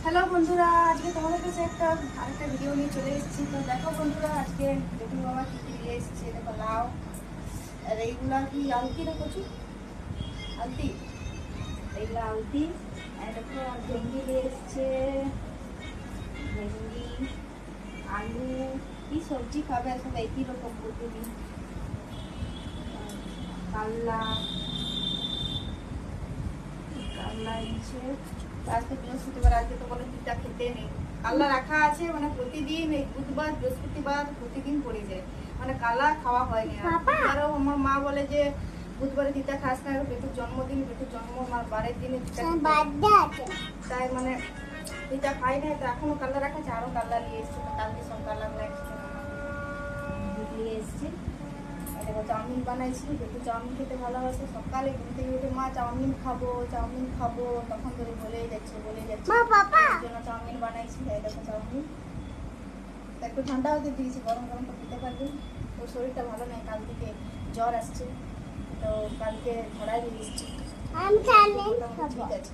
Hello বন্ধুরা, আজকে তোমাদের কাছে আরেকটা ভিডিও নিয়ে চলে এসেছি। তো দেখো বন্ধুরা, আজকে দেখুন বাবা কি কি নিয়ে এসেছি। দেখো লাউ, আর এইগুলা কি আলতি না কচু আলতি, এইগুলা আলতি। আর দেখো ভেন্ডি নিয়ে এসছে, ভেন্ডি, আলু। কি সবজি খাবে আসলে একই রকম প্রতিদিন। কাল্লা কাল্লা এনেছে। আজকে বৃহস্পতিবার, আজকে তো বলে তিতা খেতে নেই। কাল্লা রাখা আছে, মানে প্রতিদিন এই বুধবার বৃহস্পতিবার প্রতিদিন পড়ে যায়, মানে কাল্লা খাওয়া হয়নি। আরও আমার মা বলে যে বুধবারে তিতা খাস না, বেটুর জন্মদিন, বেটুর জন্ম বারের দিনে তিতা তাই মানে তিতা খাই না। তো এখনো কাল্লা রাখা আছে, আরও কাল্লা নিয়ে এসছে। কালকে সব কাল্লা নিয়ে এসছে। দেখো চাউমিন বানাইছি, যেহেতু চাউমিন খেতে ভালোবাসে। সকালে ঘুম থেকে উঠে মা চাউমিন খাবো চাউমিন খাবো, তখন ধরে বলেই যাচ্ছে জন্য চাউমিন বানাইছি। দেখো চাউমিন একটু ঠান্ডা হতে দিয়েছি, গরম গরম তো খেতে পারবে। তো শরীরটা ভালো নেই, কাল থেকে জ্বর আসছে, তো কালকে ধরাই দিয়েছি, ঠিক আছে।